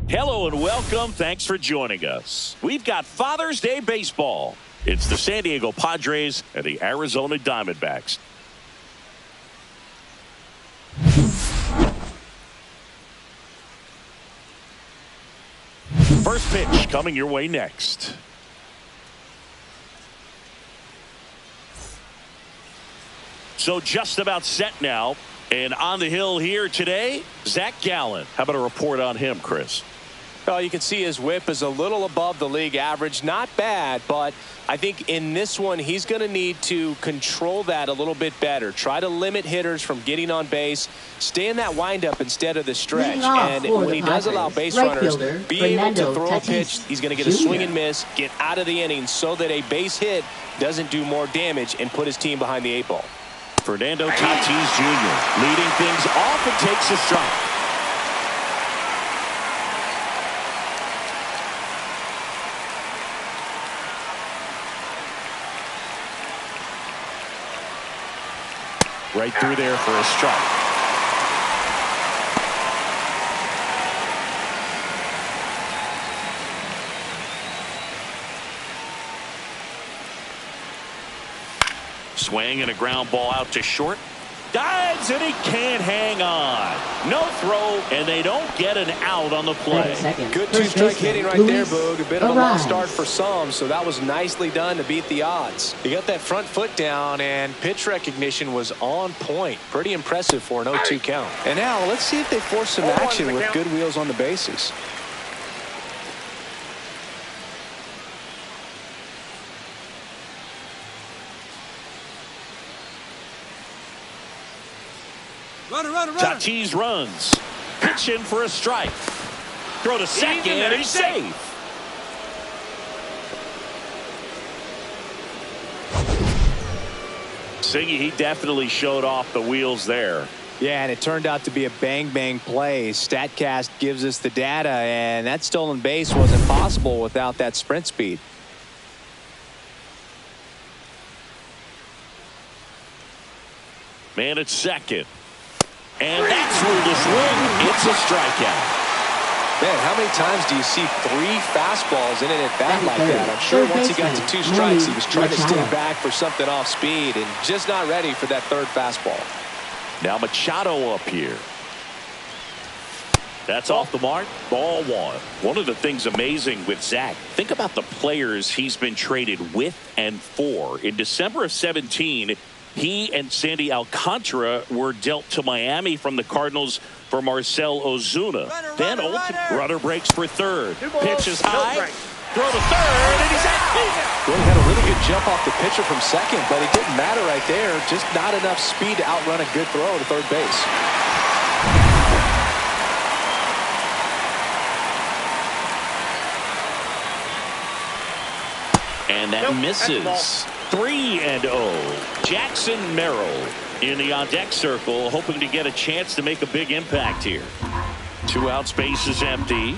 Hello and welcome. Thanks for joining us. We've got Father's Day baseball. It's the San Diego Padres and the Arizona Diamondbacks. First pitch coming your way next. So just about set now. And on the hill here today, Zach Gallen. How about a report on him, Chris? Well, you can see his whip is a little above the league average. Not bad, but I think in this one, he's going to need to control that a little bit better. Try to limit hitters from getting on base. Stay in that windup instead of the stretch. And when he does allow base runners, be able to throw a pitch, he's going to get a swing and miss, get out of the inning so that a base hit doesn't do more damage and put his team behind the 8 ball. Fernando Tatis Jr. leading things off and takes a strike. Right through there for a strike. Swing and a ground ball out to short. Dives and he can't hang on. No throw, and they don't get an out on the play. Good two-strike hitting right there, Boog. A bit of a lost start for some, so that was nicely done to beat the odds. He got that front foot down, and pitch recognition was on point. Pretty impressive for an 0-2 count. And now let's see if they force some action with good wheels on the bases. Runner. Tatis runs. Pitch in for a strike. Throw to second, and he's safe. Siggy, he definitely showed off the wheels there. Yeah, and it turned out to be a bang play. StatCast gives us the data, and that stolen base wasn't possible without that sprint speed. Man at second. And that's ruled a swing. It's a strikeout. Man, how many times do you see 3 fastballs in it at bat like that? I'm sure once he got to 2 strikes, he was trying to stay back for something off speed and just not ready for that 3rd fastball. Now Machado up here. That's off the mark. Ball 1. One of the things amazing with Zach, think about the players he's been traded with and for. In December of 17, he and Sandy Alcantara were dealt to Miami from the Cardinals for Marcell Ozuna. Then runner breaks for third. Pitch is high. Throw to third, and he's out. Well, he had a really good jump off the pitcher from second, but it didn't matter right there. Just not enough speed to outrun a good throw to third base. And that misses. 3-0. Jackson Merrill in the on-deck circle, hoping to get a chance to make a big impact here. 2 out, space is empty.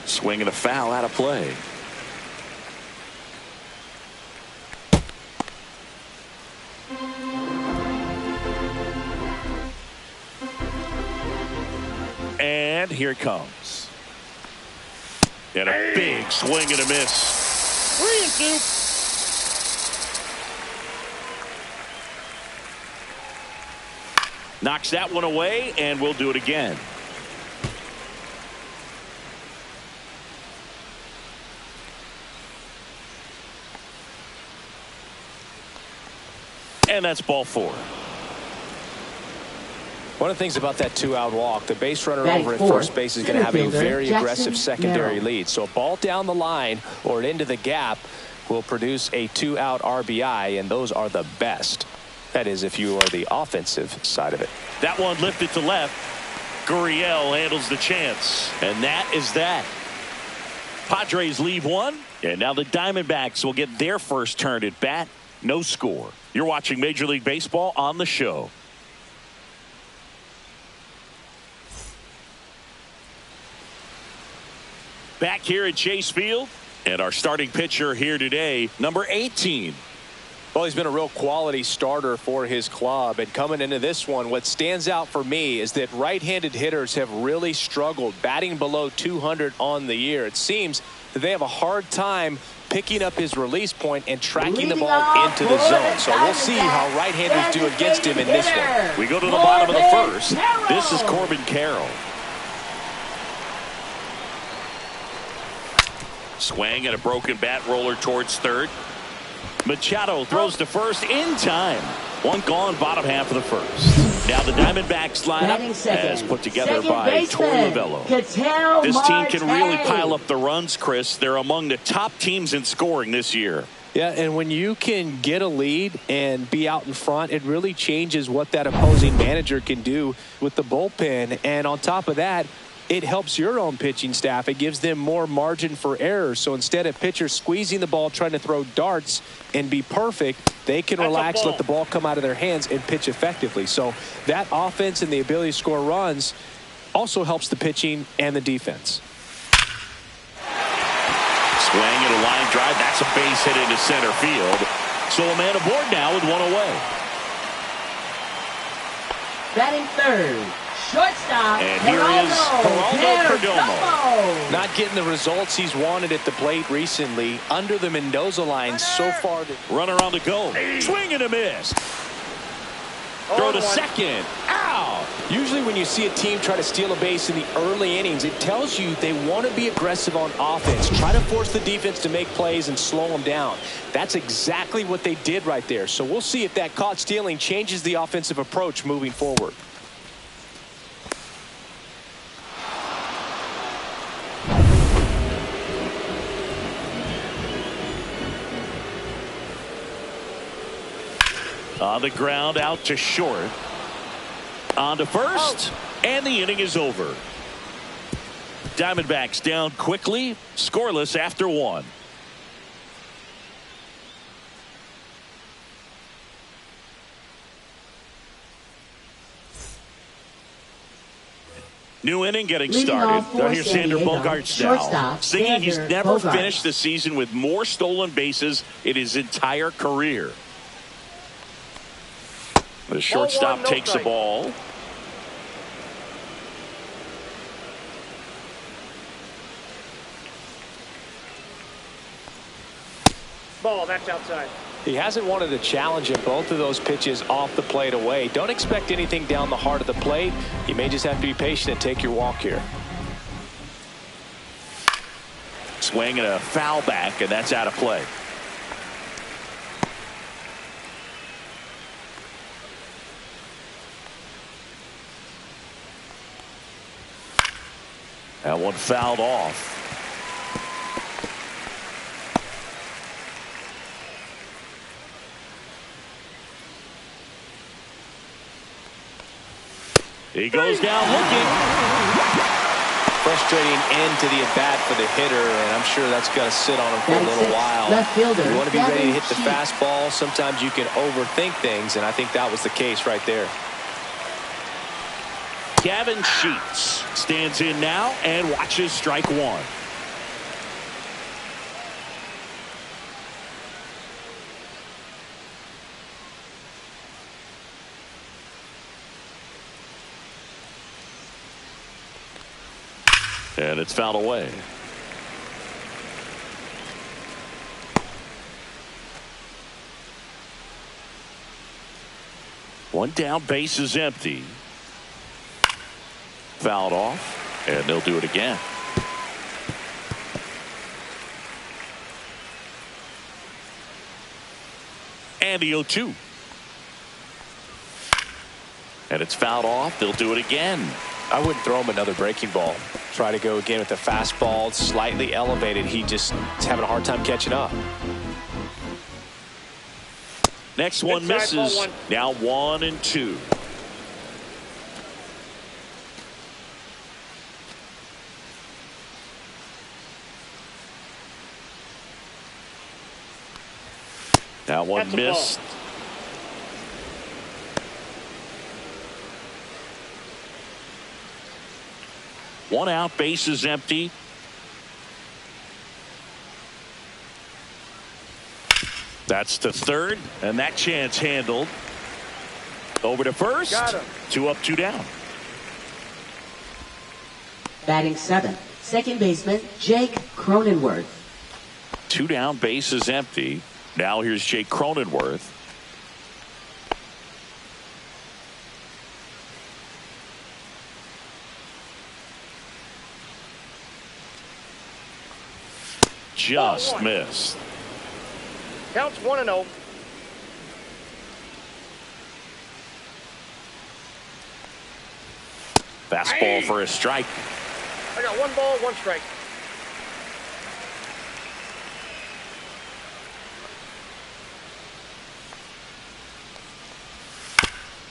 Swing and a foul out of play. And here it comes. And a big swing and a miss. 3-2. Knocks that one away, and we'll do it again. And that's ball 4. One of the things about that 2-out walk, the base runner over at first base is going to have a very aggressive secondary lead. So a ball down the line or into the gap will produce a 2-out RBI, and those are the best. That is, if you are the offensive side of it. That one lifted to left. Gurriel handles the chance, and that is that. Padres leave 1, and now the Diamondbacks will get their first turn at bat. No score. You're watching Major League Baseball on the show. Back here at Chase Field, and our starting pitcher here today, number 18. Well, he's been a real quality starter for his club. And coming into this one, what stands out for me is that right-handed hitters have really struggled, batting below 200 on the year. It seems that they have a hard time picking up his release point and tracking the ball into the zone. So we'll see how right-handers do against him in this one. We go to the bottom of the first. This is Corbin Carroll. Swing and a broken bat roller towards third. Machado throws to first in time. One gone, bottom half of the first. Now the Diamondbacks lineup as put together by Torey Lovullo. This team can really pile up the runs, Chris. They're among the top teams in scoring this year. Yeah, and when you can get a lead and be out in front, it really changes what that opposing manager can do with the bullpen. And on top of that, it helps your own pitching staff. It gives them more margin for error. So instead of pitchers squeezing the ball, trying to throw darts and be perfect, they can relax, let the ball come out of their hands and pitch effectively. So that offense and the ability to score runs also helps the pitching and the defense. Swing and a line drive. That's a base hit into center field. So a man aboard now with one away. Batting third, shortstop, and here is Geraldo Perdomo. Not getting the results he's wanted at the plate recently. Under the Mendoza line so far. Runner on the go. Swing and a miss. Throw to second. Out. Usually when you see a team try to steal a base in the early innings, it tells you they want to be aggressive on offense. Try to force the defense to make plays and slow them down. That's exactly what they did right there. So we'll see if that caught stealing changes the offensive approach moving forward. On the ground, out to short. On to first, and the inning is over. Diamondbacks down quickly, scoreless after one. New inning getting started. Here's Xander Bogaerts now, singing he's never finished the season with more stolen bases in his entire career. The shortstop takes the ball. Ball, that's outside. He hasn't wanted a challenge in both of those pitches off the plate away. Don't expect anything down the heart of the plate. You may just have to be patient and take your walk here. Swing and a foul back, and that's out of play. That one fouled off. He goes down looking. Frustrating end to the at-bat for the hitter, and I'm sure that's going to sit on him for a little while. You want to be ready to hit the fastball. Sometimes you can overthink things, and I think that was the case right there. Gavin Sheets stands in now and watches strike one. And it's fouled away. One down, base is empty. Fouled off, and they'll do it again. And the 0-2. And it's fouled off. They'll do it again. I wouldn't throw him another breaking ball. Try to go again with the fastball, slightly elevated. He just is having a hard time catching up. Next one misses. Now 1-2. That one missed. One out, base is empty. That's to third, and that chance handled. Over to first. Got him. 2 up, 2 down. Batting 7th, second baseman Jake Cronenworth. 2 down, base is empty. Now here's Jake Cronenworth. Just missed. Counts 1-0. Fastball for a strike. I got 1 ball, 1 strike.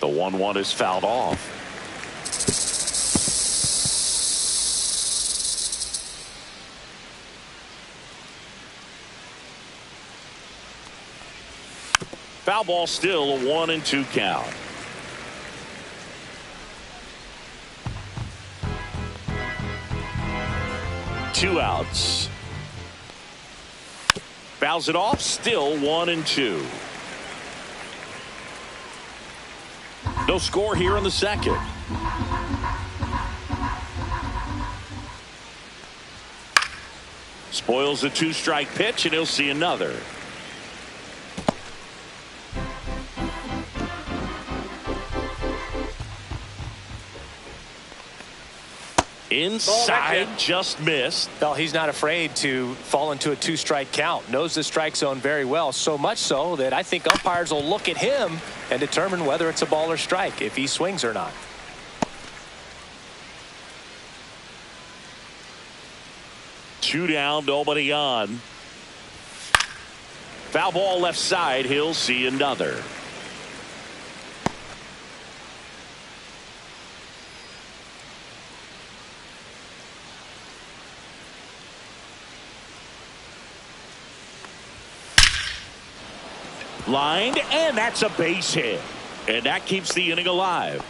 The 1-1 is fouled off. Foul ball, still a 1-2 count. Two outs. Fouls it off, still 1-2. No score here in the second. Spoils a 2-strike pitch, and he'll see another. Inside, just missed. Well, he's not afraid to fall into a 2-strike count. Knows the strike zone very well, so much so that I think umpires will look at him and determine whether it's a ball or strike, if he swings or not. Two down, nobody on. Foul ball left side, he'll see another. Lined, and that's a base hit. And that keeps the inning alive.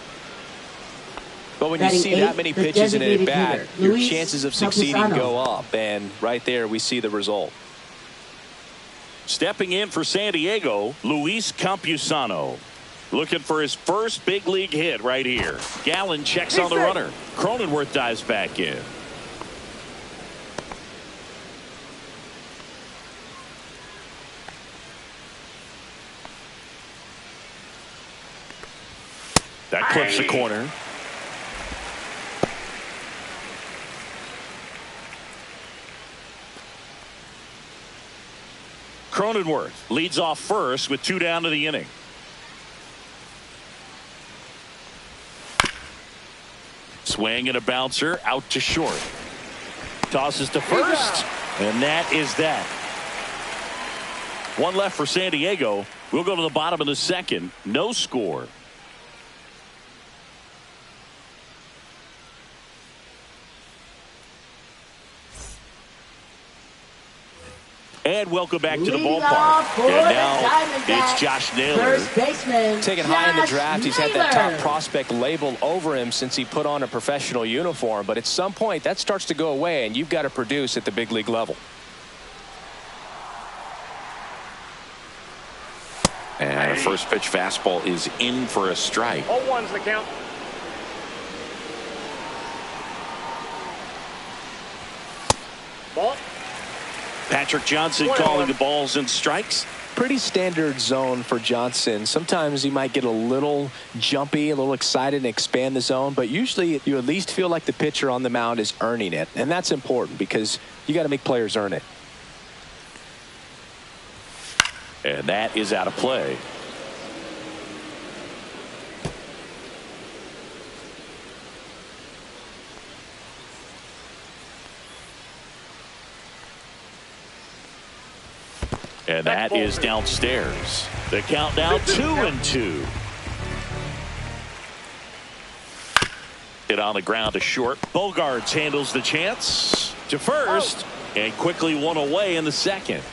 But when you see that many pitches in an at-bat, your chances of succeeding go up. And right there, we see the result. Stepping in for San Diego, Luis Campusano. Looking for his first big league hit right here. Gallen checks on the runner. Cronenworth dives back in. That clips the corner. Cronenworth leads off first with 2 down to the inning. Swing and a bouncer out to short. Tosses to first, and that is that. 1 left for San Diego. We'll go to the bottom of the second. No score. And welcome back to the ballpark. And now it's Josh Naylor. First baseman, taken high in the draft. He's had that top prospect label over him since he put on a professional uniform. But at some point, that starts to go away, and you've got to produce at the big league level. And a first pitch fastball is in for a strike. 0-1's the count. Ball. Patrick Johnson calling the balls and strikes. Pretty standard zone for Johnson. Sometimes he might get a little jumpy, a little excited and expand the zone, but usually you at least feel like the pitcher on the mound is earning it, and that's important because you got to make players earn it. And that is out of play. And that is downstairs. The count now 2-2. Hit on the ground to short. Bogarts handles the chance to first and quickly one away in the second.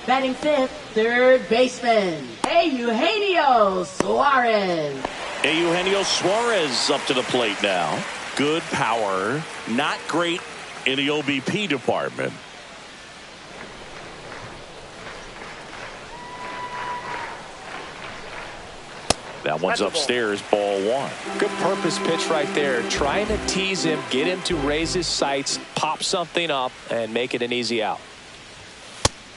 Batting 5th, third baseman Eugenio Suarez. Eugenio Suarez up to the plate now. Good power, not great in the OBP department. That one's upstairs, ball one. Good purpose pitch right there. Trying to tease him, get him to raise his sights, pop something up, and make it an easy out.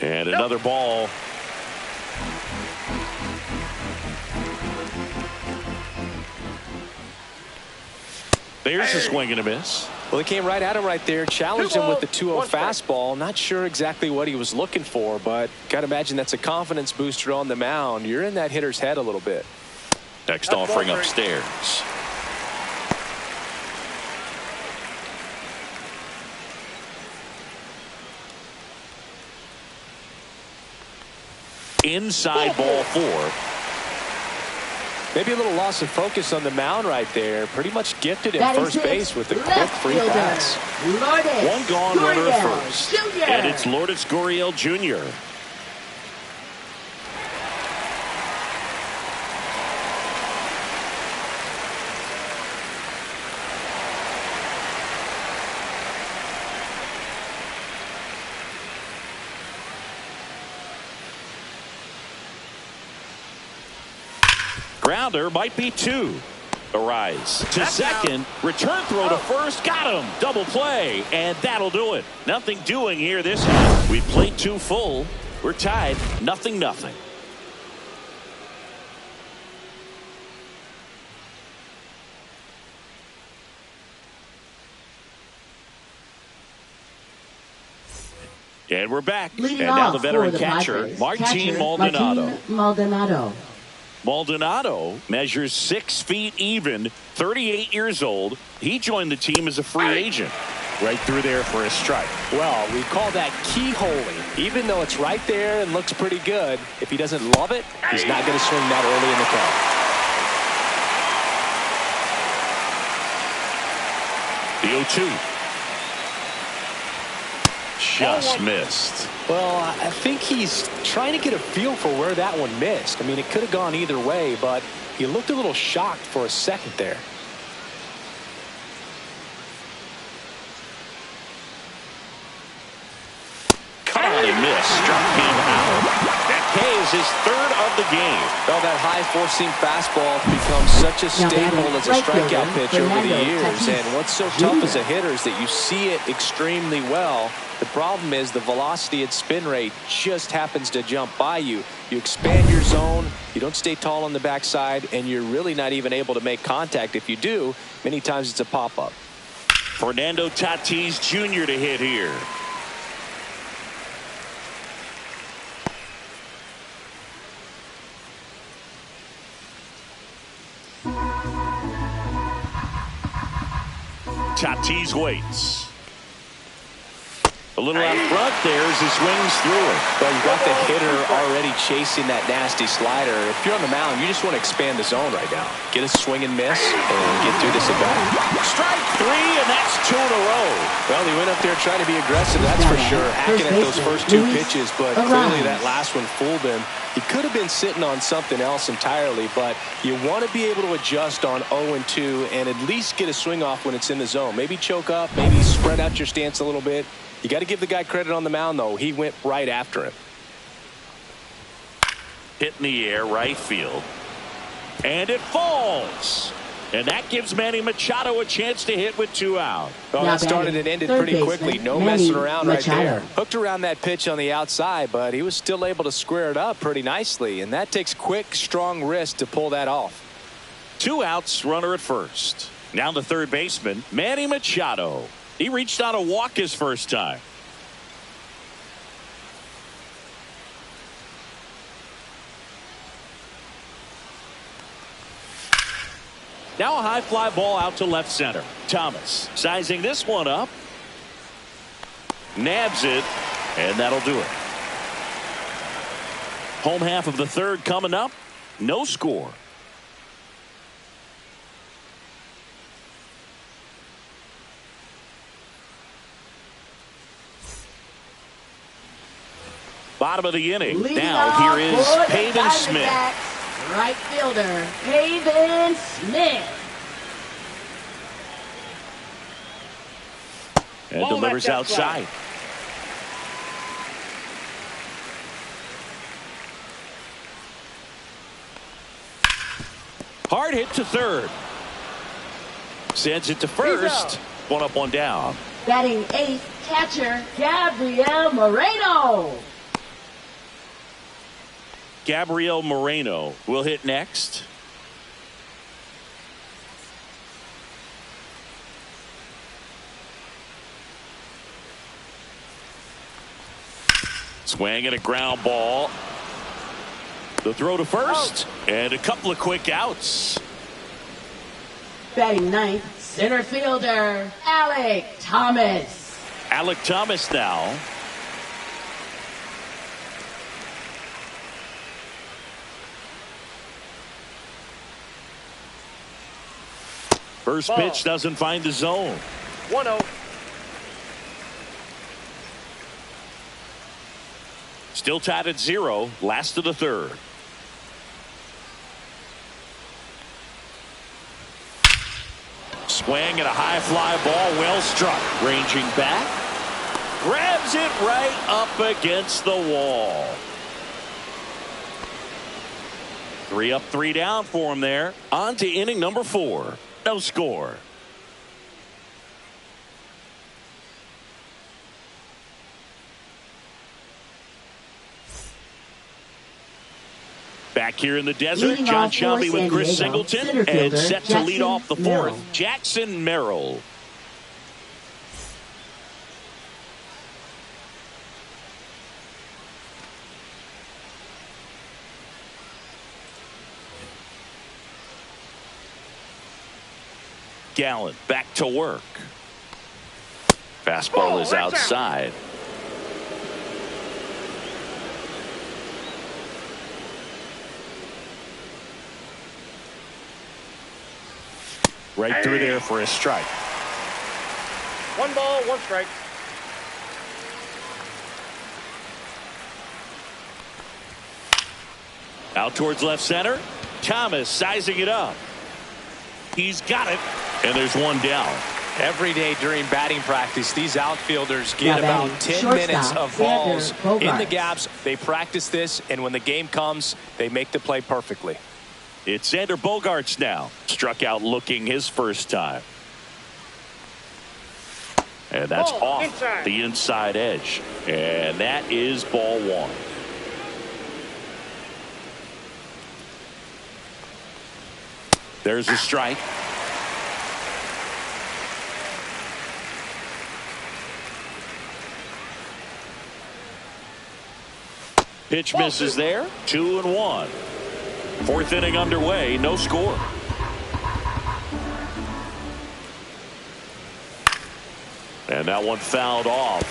And another ball. There's a swing and a miss. Well, he came right at him right there, challenged him with the 2-0 fastball. Not sure exactly what he was looking for, but got to imagine that's a confidence booster on the mound. You're in that hitter's head a little bit. Next offering upstairs. Inside ball four. Maybe a little loss of focus on the mound right there. Pretty much gifted at first base with a quick free pass. One gone, runner at first. And it's Lourdes Gurriel Jr. Grounder might be two. A rise to second. Return throw to first. Got him. Double play. And that'll do it. Nothing doing here this half. We played two full. We're tied. 0-0. And we're back. Leading and now off the veteran for the catcher, Padres, Martin Maldonado. Maldonado. Maldonado measures 6 feet even, 38 years old. He joined the team as a free agent. Right through there for a strike. Well, we call that keyholing. Even though it's right there and looks pretty good, if he doesn't love it, he's not going to swing that early in the count. The 0-2. Just missed. Well, I think he's trying to get a feel for where that one missed. I mean, it could have gone either way, but he looked a little shocked for a second there. Caught and missed. Struck him out. That K is his third of the game. Well, that high four-seam fastball has become such a staple as a strikeout pitch over the years. And what's so tough as a hitter is that you see it extremely well. The problem is the velocity and spin rate just happens to jump by you. You expand your zone, you don't stay tall on the backside, and you're really not even able to make contact. If you do, many times it's a pop-up. Fernando Tatis Jr. to hit here. Tatis waits. A little out front there as he swings through it. Well, you got the hitter already chasing that nasty slider. If you're on the mound, you just want to expand the zone right now. Get a swing and miss and get through this at-bat. Strike three, and that's 2 in a row. Well, he went up there trying to be aggressive, that's for sure. Hacking at those first two pitches, but clearly that last one fooled him. He could have been sitting on something else entirely, but you want to be able to adjust on 0-2 and at least get a swing off when it's in the zone. Maybe choke up, maybe spread out your stance a little bit. You got to give the guy credit on the mound, though. He went right after him. Hit in the air, right field. And it falls. And that gives Manny Machado a chance to hit with 2 out. Well, that started and ended pretty quickly. No messing around right there. Hooked around that pitch on the outside, but he was still able to square it up pretty nicely. And that takes quick, strong wrist to pull that off. 2 outs, runner at first. Now the third baseman, Manny Machado. He reached on a walk his first time. Now a high fly ball out to left center. Thomas sizing this one up. Nabs it, and that'll do it. Home half of the third coming up. No score. Bottom of the inning. Now here is Pavin Smith. Right fielder, Pavin Smith. And delivers outside. Hard hit to third. Sends it to first. One up, one down. Batting 8th, catcher Gabriel Moreno. Gabriel Moreno will hit next. Swing and a ground ball. The throw to first. And a couple of quick outs. Batting 9th, center fielder Alec Thomas. Alec Thomas now. First pitch doesn't find the zone. 1-0. Still tied at 0. Last of the third. Swing and a high fly ball, well struck. Ranging back. Grabs it right up against the wall. 3 up, 3 down for him there. On to inning number 4. No score. Back here in the desert, Leading John off for Shelby with San Chris Diego, Singleton center and fielder set to lead Jackson off the 4th, Merrill. Jackson Merrill. Gallen back to work. Fastball is outside. Right through there for a strike. 1 ball, 1 strike. Out towards left center. Thomas sizing it up. He's got it. And there's one down. Every day during batting practice, these outfielders get Now about batting 10 minutes shortstop, of balls Xander in the Bogaerts. gaps. They practice this, and when the game comes, they make the play perfectly. It's Xander Bogaerts now. Struck out looking his first time. And that's Ball off inside. the inside edge. And that is ball 1. There's a strike. Pitch misses there. 2-1. 4th inning underway. No score. And that one fouled off.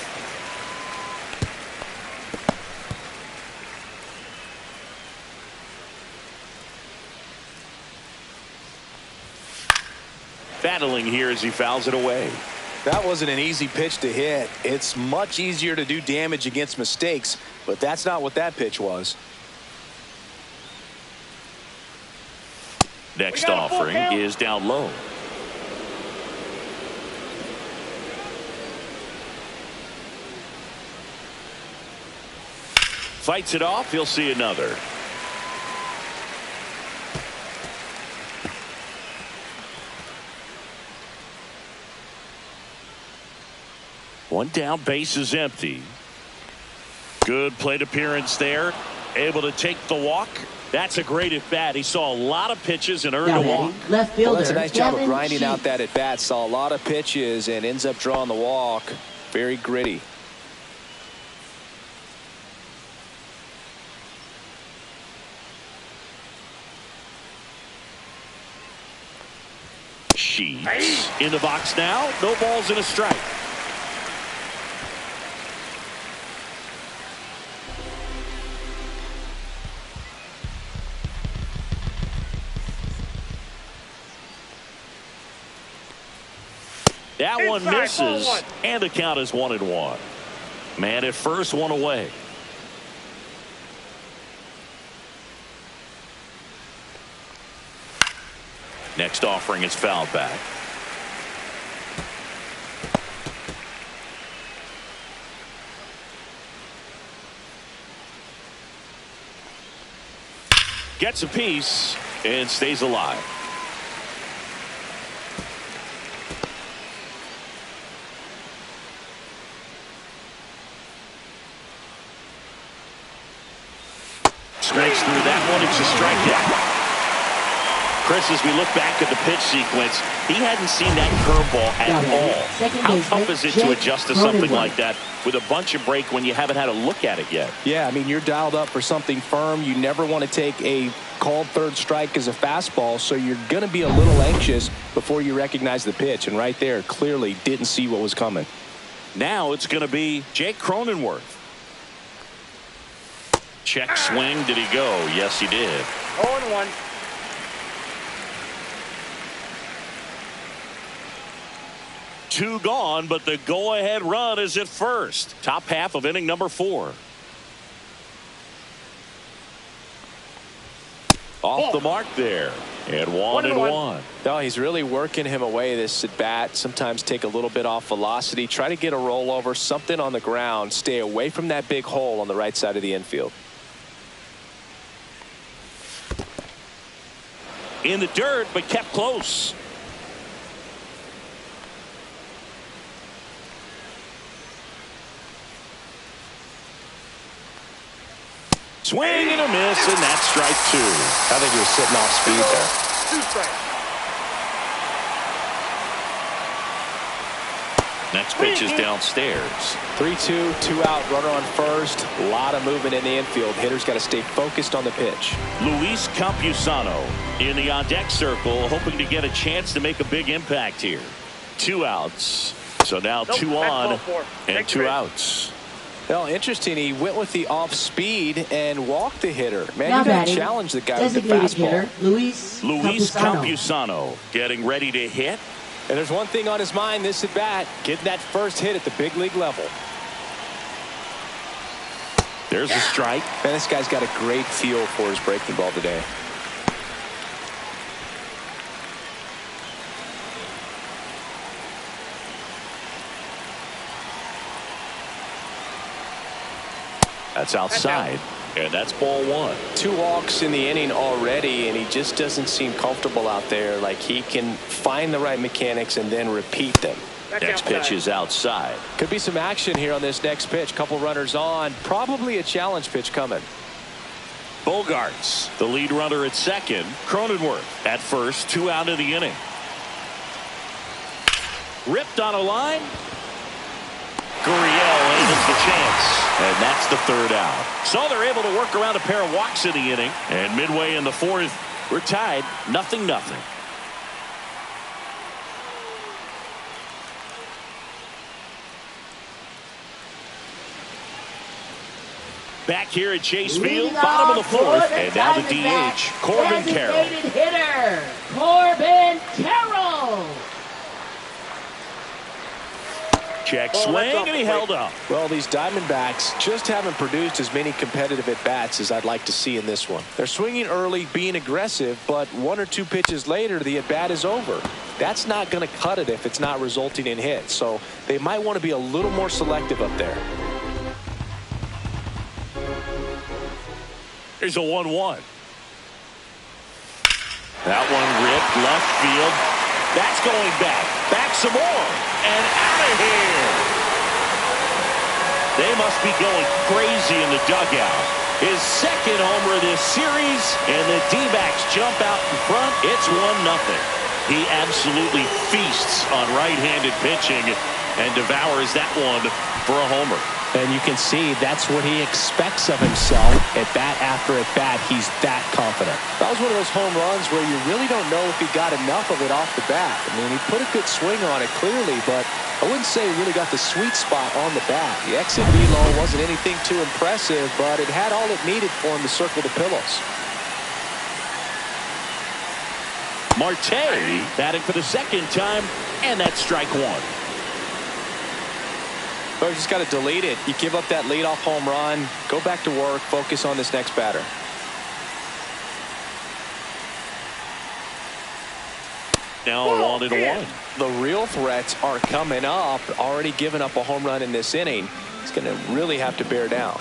Battling here as he fouls it away. That wasn't an easy pitch to hit. It's much easier to do damage against mistakes, but that's not what that pitch was. Next offering is down low. Fights it off. He'll see another. One down, base is empty. Good plate appearance there. Able to take the walk. That's a great at bat. He saw a lot of pitches and earned Now a walk. batting left fielder Well, that's a nice job of Devin grinding out Sheets. that at bat. Saw a lot of pitches and ends up drawing the walk. Very gritty. Sheets in the box now. No balls and a strike. That one Inside, misses, ball 1. and the count is 1-1. Man at first, one away. Next offering is fouled back. Gets a piece, and stays alive. Strikes through that one. It's a strikeout. Chris, as we look back at the pitch sequence, he hadn't seen that curveball at all. How tough is it to adjust to something like that with a bunch of break when you haven't had a look at it yet? Yeah, I mean, you're dialed up for something firm. You never want to take a called third strike as a fastball, so you're going to be a little anxious before you recognize the pitch. And right there, clearly didn't see what was coming. Now it's going to be Jake Cronenworth. Check swing. Did he go? Yes, he did. 0-1. Two gone, but the go-ahead run is at first. Top half of inning number 4. Off the mark there. And 1-1. No, he's really working him away this at bat. Sometimes take a little bit off velocity. Try to get a rollover, something on the ground. Stay away from that big hole on the right side of the infield. In the dirt, but kept close. Swing and a miss, and that's strike 2. I think he was sitting off speed there. 2 strikes. Next pitch is downstairs. 3-2, 2 out, runner on first. A lot of movement in the infield. Hitters got to stay focused on the pitch. Luis Campusano in the on-deck circle, hoping to get a chance to make a big impact here. 2 outs. So now 2 on and 2 outs. Well, interesting. He went with the off speed and walked the hitter. Man, you got to challenge the guy with the fastball. Hitter, Luis Campusano getting ready to hit. And there's one thing on his mind this at bat, getting that first hit at the big league level. There's a strike. Man, this guy's got a great feel for his breaking ball today. That's outside, and that's ball 1. 2 walks in the inning already, and he just doesn't seem comfortable out there. Like he can find the right mechanics and then repeat them. Next pitch is outside. Could be some action here on this next pitch. Couple runners on. Probably a challenge pitch coming. Bogarts, the lead runner at second. Cronenworth at first. 2 out of the inning. Ripped on a line. Gurriel handles the chance. And that's the 3rd out. So they're able to work around a pair of walks in the inning. And midway in the 4th, we're tied 0-0. Back here at Chase Field, bottom of the 4th, and now the DH, Corbin Carroll. Hitter, Corbin Carroll. Check swing, and he held up. Well, these Diamondbacks just haven't produced as many competitive at-bats as I'd like to see in this one. They're swinging early, being aggressive, but 1 or 2 pitches later, the at-bat is over. That's not going to cut it if it's not resulting in hits. So they might want to be a little more selective up there. Here's a 1-1. That one ripped left field. That's going back. Back some more. And out of here. They must be going crazy in the dugout. His 2nd homer this series, and the D-backs jump out in front. It's 1-0. He absolutely feasts on right-handed pitching and devours that one for a homer. And you can see that's what he expects of himself at bat after at bat. He's that confident. That was one of those home runs where you really don't know if he got enough of it off the bat. I mean, he put a good swing on it clearly, but I wouldn't say he really got the sweet spot on the bat. The exit velo wasn't anything too impressive, but it had all it needed for him to circle the pillows. Marte batting for the 2nd time, and that's strike 1. But you just got to delete it. You give up that leadoff home run, go back to work, focus on this next batter. Now 1-1. The real threats are coming up. Already given up a home run in this inning. He's going to really have to bear down.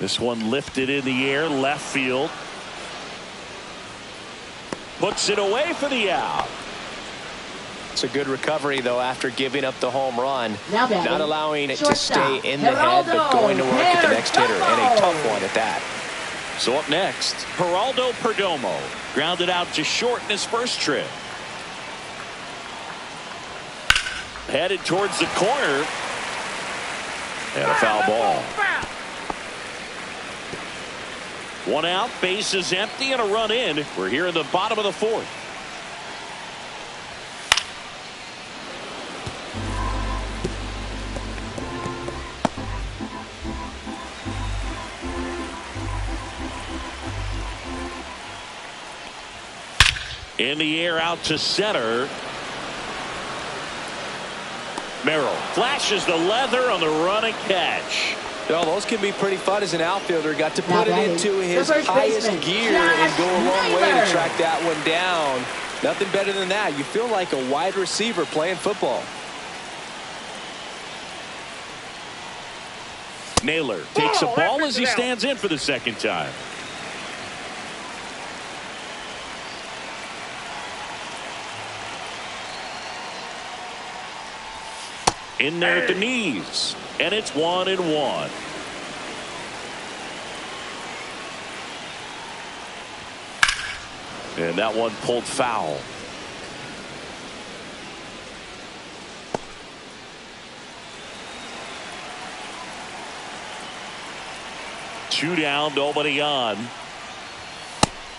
This one lifted in the air, left field. Puts it away for the out. It's a good recovery, though, after giving up the home run. Now batting, not allowing it to shortstop, stay in the head, but going to work at the next hitter, and a tough one at that. So up next, Geraldo Perdomo grounded out to short in his first trip. Headed towards the corner. And a foul ball. One out, base is empty, and a run in. We're here in the bottom of the fourth. In the air out to center. Merrill flashes the leather on the run and catch. Well, those can be pretty fun as an outfielder. Got to put it into his highest gear and go a long way to track that one down. Nothing better than that. You feel like a wide receiver playing football. Naylor takes a ball as he stands in for the second time. In there at the knees, and it's 1-1. And that one pulled foul. Two down, nobody on.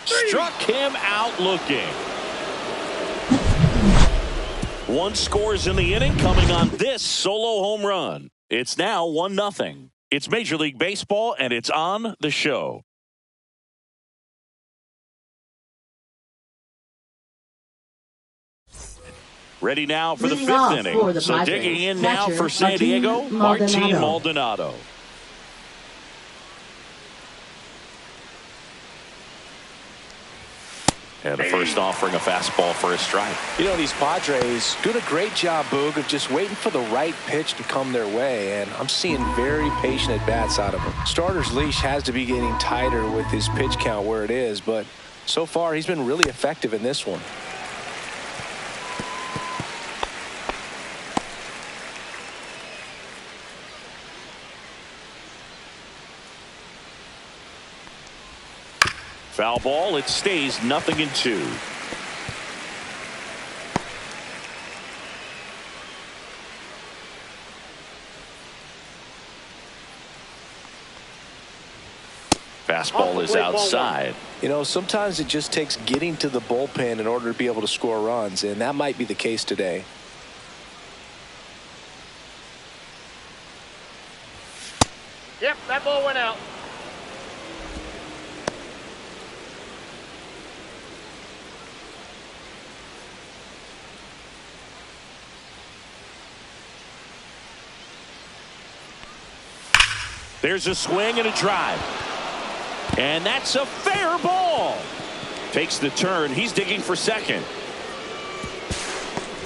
Struck him out looking. One scores in the inning, coming on this solo home run. It's now 1-0. It's Major League Baseball, and it's on the show. Ready now for the fifth inning. So digging in now for San Diego, Martin Maldonado. And the first offering a fastball for a strike. You know, these Padres doing a great job, Boog, of just waiting for the right pitch to come their way, and I'm seeing very patient at-bats out of them. Starter's leash has to be getting tighter with his pitch count where it is, but so far he's been really effective in this one. Foul ball. It stays 0-2. Fastball is outside. You know, sometimes it just takes getting to the bullpen in order to be able to score runs, and that might be the case today. Yep, that ball went out. There's a swing and a drive. And that's a fair ball. Takes the turn. He's digging for second.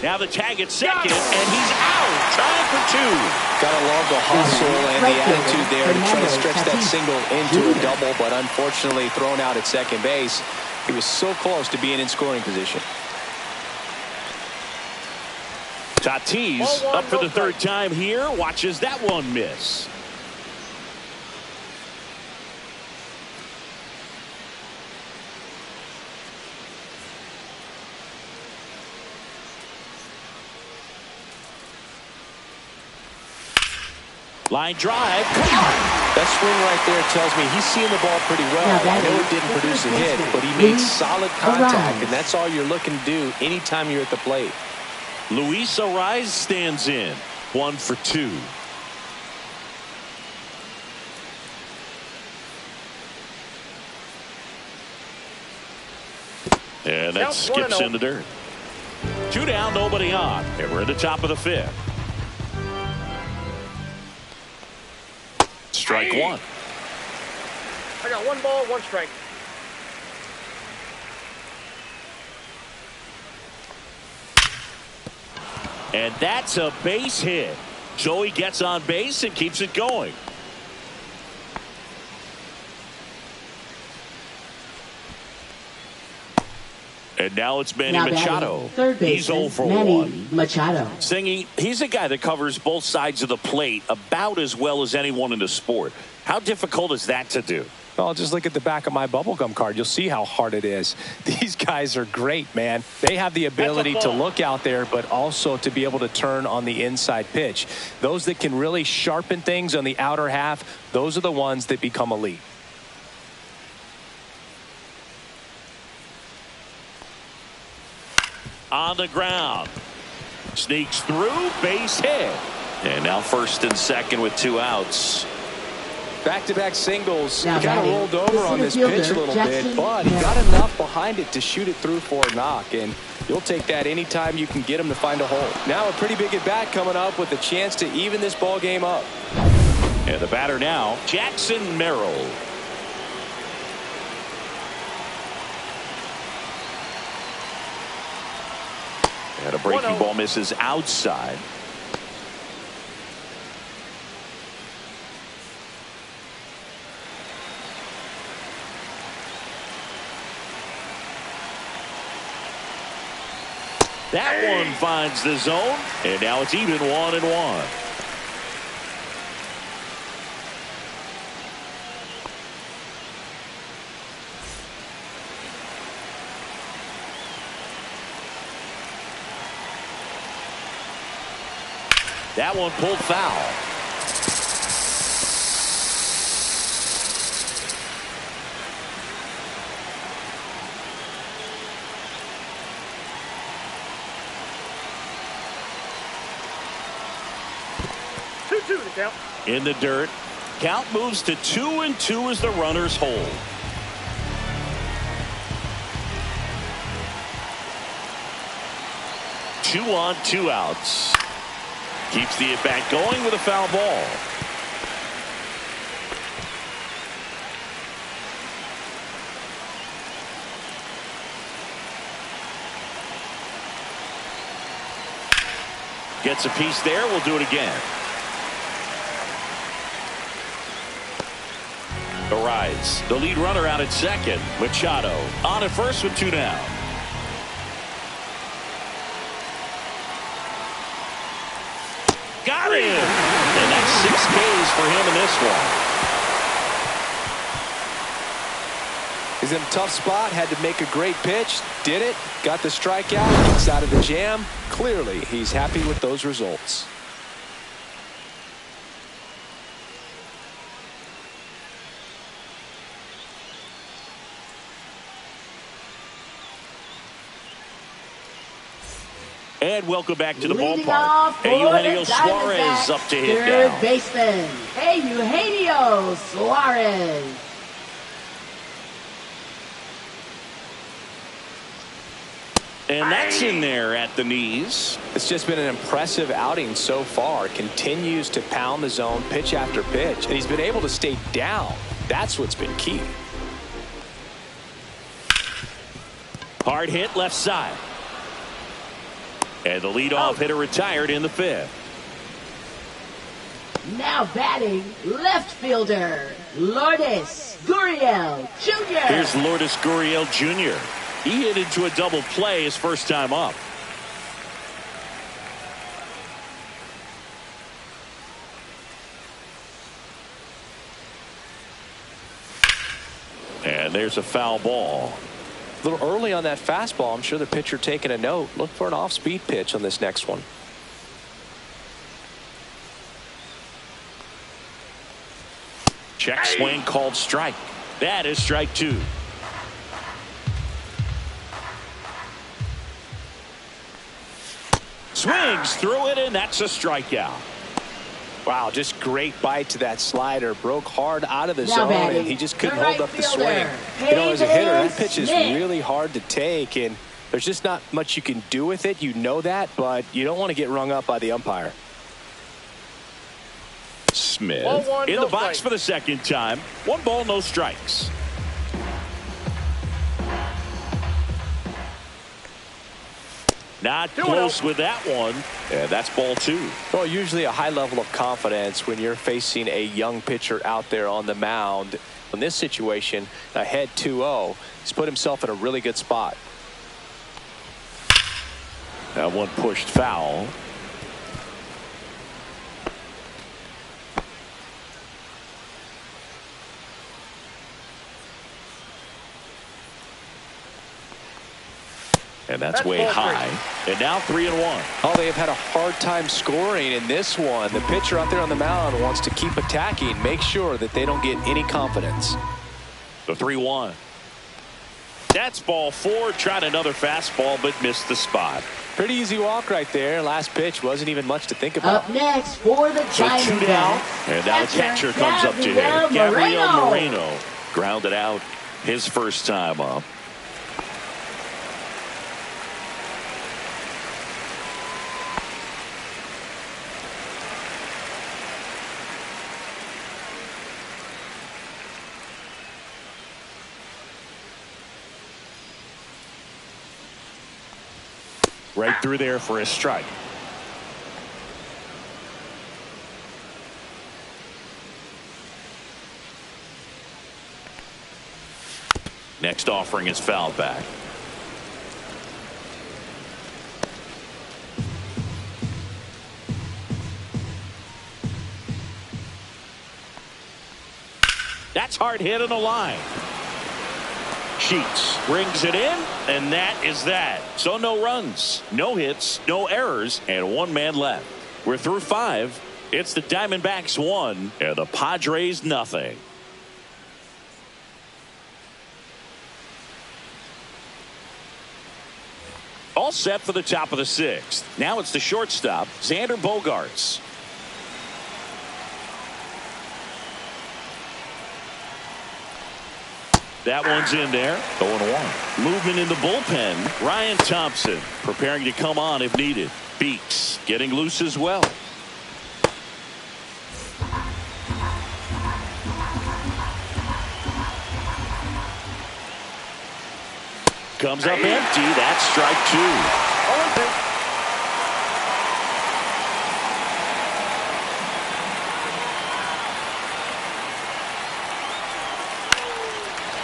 Now the tag at second, and he's out. Trying for two. Gotta love the hustle and the attitude there to try to stretch that single into a double, but unfortunately thrown out at second base. He was so close to being in scoring position. Tatis up for the third time here. Watches that one miss. Line drive. That swing right there tells me he's seeing the ball pretty well. I know it didn't produce a hit, but he made solid contact, and that's all you're looking to do anytime you're at the plate. Luis Ariz stands in. 1 for 2. And that skips in the dirt. 2 down, nobody on. And we're at the top of the fifth. Strike one. I got 1 ball, 1 strike. And that's a base hit. Joey gets on base and keeps it going. And now it's Manny Now Machado. batting third He's 0 baseman, for Manny 1. Machado. Singy, he's a guy that covers both sides of the plate about as well as anyone in the sport. How difficult is that to do? Well, just look at the back of my bubblegum card. You'll see how hard it is. These guys are great, man. They have the ability to look out there, but also to be able to turn on the inside pitch. Those that can really sharpen things on the outer half, those are the ones that become elite. On the ground. Sneaks through, base hit. And now first and second with 2 outs. Back-to-back singles. Now He kind of batting, rolled over on this pitch a little bit, but he got enough behind it to shoot it through for a knock, and you'll take that anytime you can get him to find a hole. Now a pretty big at-bat coming up with a chance to even this ball game up. And the batter now, Jackson Merrill. And a breaking ball misses outside. That one finds the zone, and now it's even 1-1. That one pulled foul. In the dirt. Count moves to 2-2 as the runners hold. Two on, 2 outs. Keeps the at-bat going with a foul ball. Gets a piece there. We'll do it again. Arrives. The lead runner out at second. Machado on at first with 2 down. Got him. And that's 6 Ks for him in this one. He's in a tough spot. Had to make a great pitch. Did it. Got the strikeout. Gets out of the jam. Clearly, he's happy with those results. And welcome back to the Leading ballpark. Eugenio Suarez up to hit third down. baseman, Eugenio Suarez. And that's in there at the knees. It's just been an impressive outing so far. Continues to pound the zone pitch after pitch. And he's been able to stay down. That's what's been key. Hard hit left side. And the leadoff hitter retired in the 5th. Now batting, left fielder, Lourdes Gurriel Jr. Here's Lourdes Gurriel Jr. He hit into a double play his first time up. And there's a foul ball. A little early on that fastball. I'm sure the pitcher taking a note. Look for an off-speed pitch on this next one. Check swing called strike. That is strike 2. Swings through it, and that's a strikeout. Wow, just great bite to that slider. Broke hard out of the Now zone, batting, and he just couldn't the hold right up the swing. fielder, You know, as a hitter, that Hayden pitch is Smith. really hard to take, and there's just not much you can do with it. You know that, but you don't want to get rung up by the umpire. Smith Ball one, in no the box strike. for the second time. 1 ball, no strikes. Not close with that one. And that's ball 2. Well, usually a high level of confidence when you're facing a young pitcher out there on the mound. In this situation, ahead 2-0, he's put himself in a really good spot. That one pushed foul. And that's way high. And now 3-1. Oh, they have had a hard time scoring in this one. The pitcher out there on the mound wants to keep attacking, make sure that they don't get any confidence. The 3-1. That's ball 4. Tried another fastball, but missed the spot. Pretty easy walk right there. Last pitch wasn't even much to think about. Up next for the Diamondbacks. And now the catcher comes up to him. Gabriel Moreno grounded out his first time up. Right through there for a strike. Next offering is fouled back. That's hard hit on the line. Sheets brings it in, and that is that. So no runs, no hits, no errors, and one man left. We're through 5. It's the Diamondbacks 1 and the Padres nothing. All set for the top of the 6th. Now it's the shortstop, Xander Bogaerts. That one's in there. 0-1. Movement in the bullpen. Ryan Thompson preparing to come on if needed. Beeks getting loose as well. Comes up empty. That's strike 2.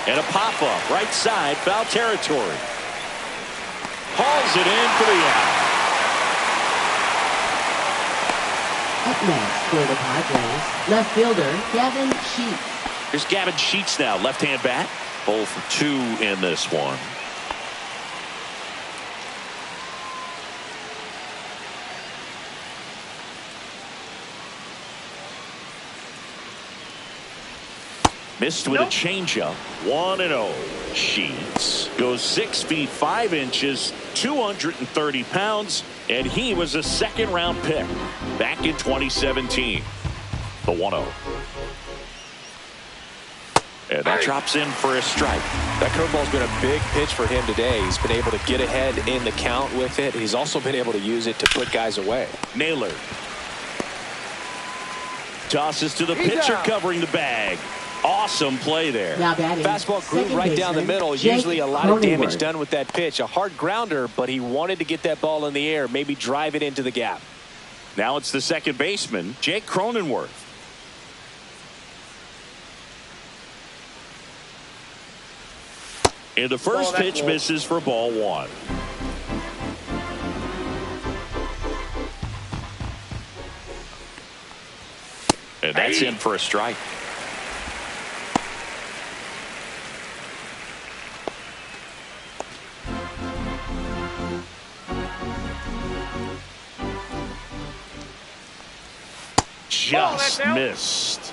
And a pop-up right side, foul territory. Hauls it in for the out. Up next for the Padres, left fielder Gavin Sheets. Here's Gavin Sheets now, left-hand bat. 0 for 2 in this one. Missed with a changeup. 1-0. Sheets goes 6 feet 5 inches, 230 pounds, and he was a second-round pick back in 2017. The 1-0. And that drops in for a strike. That curveball's been a big pitch for him today. He's been able to get ahead in the count with it. He's also been able to use it to put guys away. Naylor tosses to the pitcher covering the bag. Awesome play there. Fastball grew right down the middle. Usually a lot of damage done with that pitch. A hard grounder, but he wanted to get that ball in the air, maybe drive it into the gap. Now it's the second baseman, Jake Cronenworth. And the first pitch misses for ball 1. And that's in for a strike. Just missed.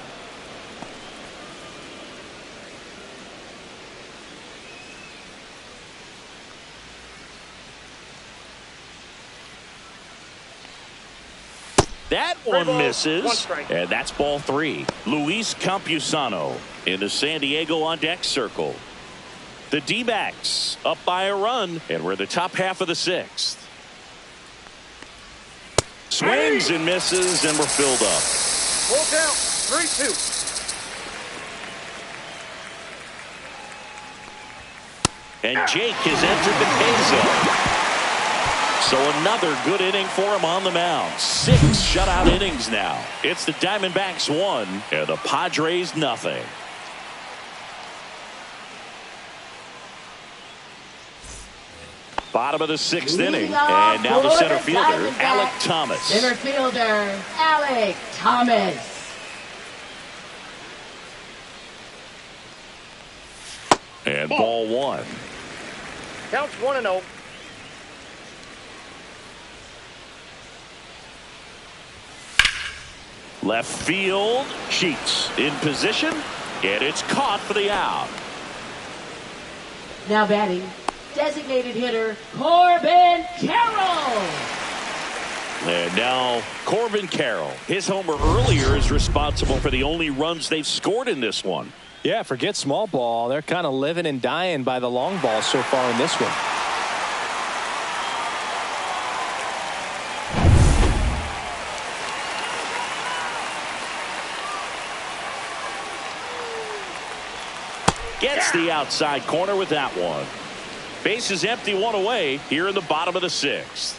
That one misses, and that's ball 3. Luis Campusano in the San Diego on deck circle. The D-backs up by a run, and we're in the top half of the 6th. Swings and misses, and we're filled up. Full count, 3-2. And Jake has entered the K-zone. So another good inning for him on the mound. 6 shutout innings now. It's the Diamondbacks 1 and the Padres nothing. Bottom of the 6th Leading inning. off And now the for center the fielder, Diamondbacks, Alec Thomas. Center fielder, Alec Thomas. And ball 1. Counts 1-0. Left field, Sheets in position, and it's caught for the out. Now batting, designated hitter, Corbin Carroll. And now Corbin Carroll. His homer earlier is responsible for the only runs they've scored in this one. Yeah, forget small ball. They're kind of living and dying by the long ball so far in this one. Gets the outside corner with that one. Base is empty, 1 away here in the bottom of the 6th.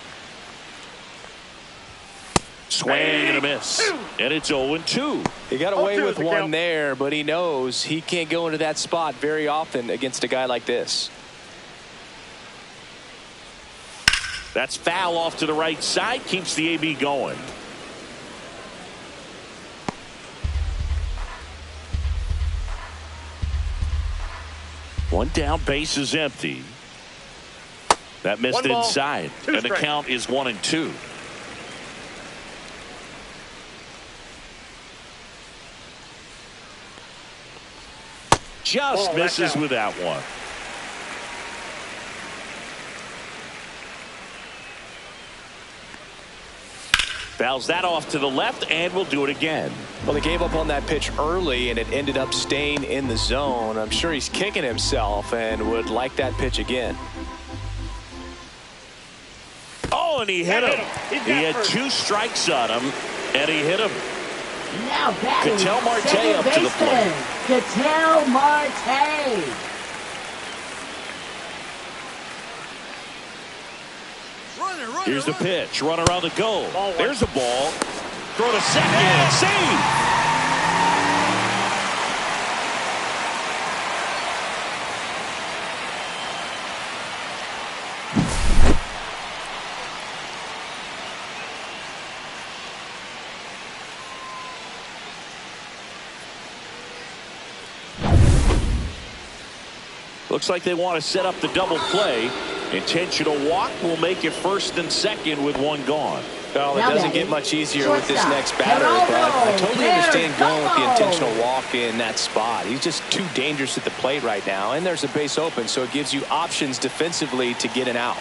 Swing and a miss. And it's 0-2. He got away with one there, but he knows he can't go into that spot very often against a guy like this. That's foul off to the right side. Keeps the AB going. One down, base is empty. That missed inside. And the count is 1-2. Just misses with that one. Fouls that off to the left, and we'll do it again. Well, they gave up on that pitch early, and it ended up staying in the zone. I'm sure he's kicking himself and would like that pitch again. Oh, and he hit him. He had 2 strikes on him, and he hit him. Now batting, Ketel Marte second up to the plate. Ketel Marte. Here's the pitch. Run around the goal. There's a ball. Throw to second. Save. Looks like they want to set up the double play. Intentional walk will make it 1st and 2nd with 1 gone. Well, it doesn't get much easier with this next batter, but I totally understand going with the intentional walk in that spot. He's just too dangerous at the plate right now, and there's a base open, so it gives you options defensively to get an out.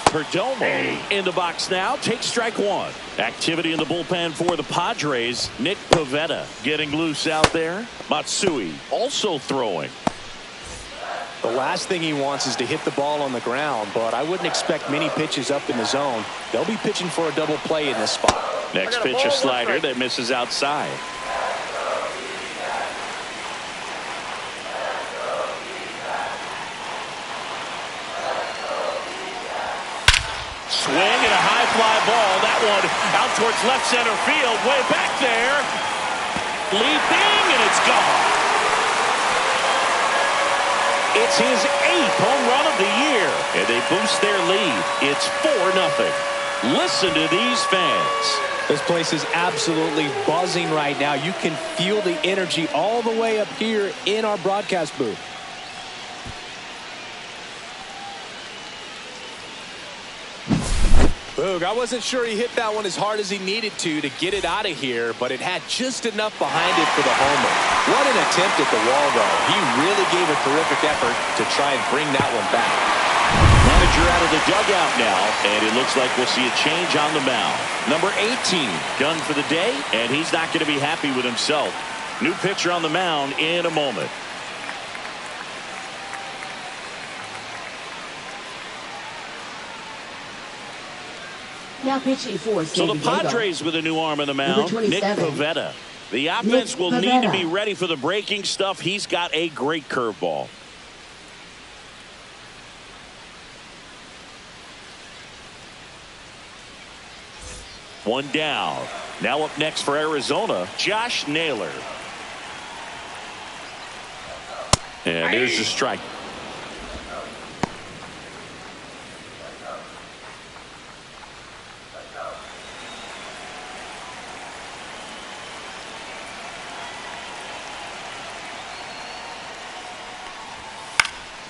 Perdomo in the box now. Takes strike 1. Activity in the bullpen for the Padres. Nick Pivetta getting loose out there. Matsui also throwing. The last thing he wants is to hit the ball on the ground, but I wouldn't expect many pitches up in the zone. They'll be pitching for a double play in this spot. Next pitch, a slider that misses outside. Swing and a high fly ball. That one out towards left center field. Way back there. Leaping, and it's gone. It's his 8th home run of the year, and they boost their lead. It's 4-0. Listen to these fans. This place is absolutely buzzing right now. You can feel the energy all the way up here in our broadcast booth. Boog, I wasn't sure he hit that one as hard as he needed to get it out of here, but it had just enough behind it for the homer. What an attempt at the wall, though. He really gave a terrific effort to try and bring that one back. Manager out of the dugout now, and it looks like we'll see a change on the mound. Number 18 done for the day, and he's not going to be happy with himself. New pitcher on the mound in a moment. Now pitching for So the Padres with a new arm on the mound, Nick Pivetta. The offense will need to be ready for the breaking stuff. He's got a great curveball. One down. Now up next for Arizona, Josh Naylor. And there's the strike.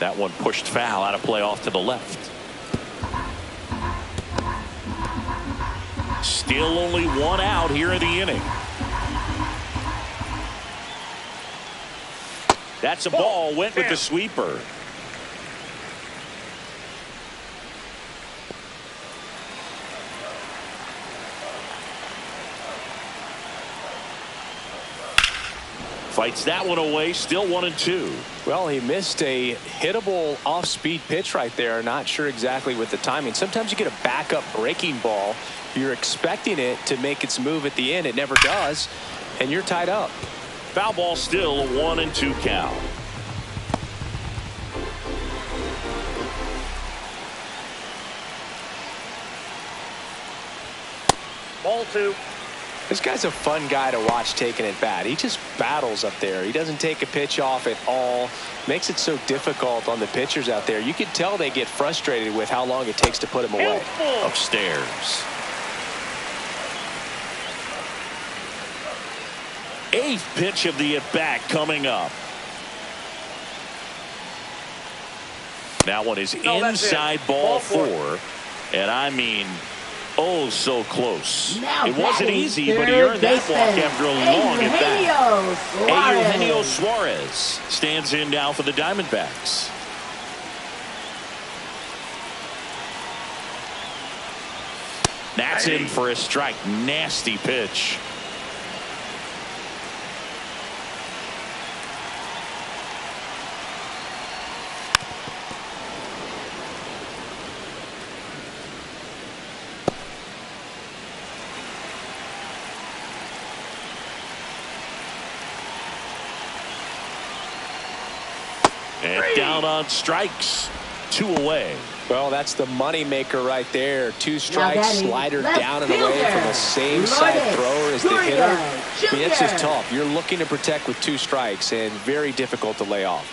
That one pushed foul, out of play off to the left. Still only one out here in the inning. That's a ball. Went with the sweeper. Fights that one away. Still 1-2. Well, he missed a hittable off-speed pitch right there. Not sure exactly with the timing. Sometimes you get a backup breaking ball. You're expecting it to make its move at the end. It never does, and you're tied up. Foul ball, still a 1-2 count. Ball 2. This guy's a fun guy to watch taking at bat. He just battles up there. He doesn't take a pitch off at all. Makes it so difficult on the pitchers out there. You can tell they get frustrated with how long it takes to put him away. Upstairs. Eighth pitch of the at-bat coming up. That one is inside ball 4. And I mean, oh, so close. Now it wasn't easy, but he earned that walk after a long at-bat. Eugenio Suarez stands in now for the Diamondbacks. That's in for a strike. Nasty pitch. And down on strikes. 2 away. Well, that's the money maker right there. 2 strikes, slider down and away from the same side thrower as the hitter. I mean, it's just tough. You're looking to protect with 2 strikes and very difficult to lay off.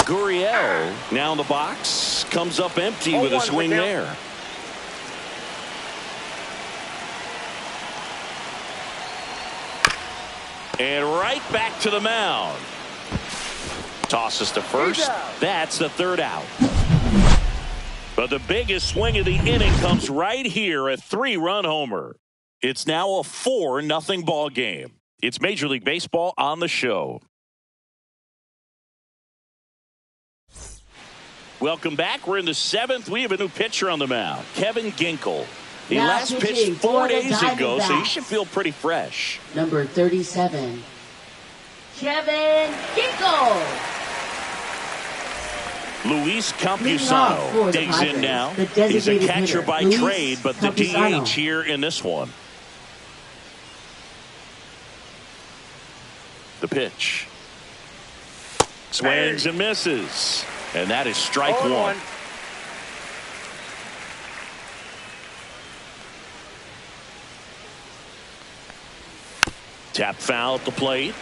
Gurriel now in the box. Comes up empty with a swing there. And right back to the mound. Tosses to first. That's the 3rd out. But the biggest swing of the inning comes right here, a 3-run homer. It's now a 4-0 ball game. It's Major League Baseball on the show. Welcome back. We're in the 7th. We have a new pitcher on the mound, Kevin Ginkel. He last pitched 4 days ago, so he should feel pretty fresh. Number 37, Kevin Ginkel. Luis Campusano digs in now. He's a catcher by trade, but the DH here in this one. The pitch. Swings and misses. And that is strike 1. Tap foul at the plate.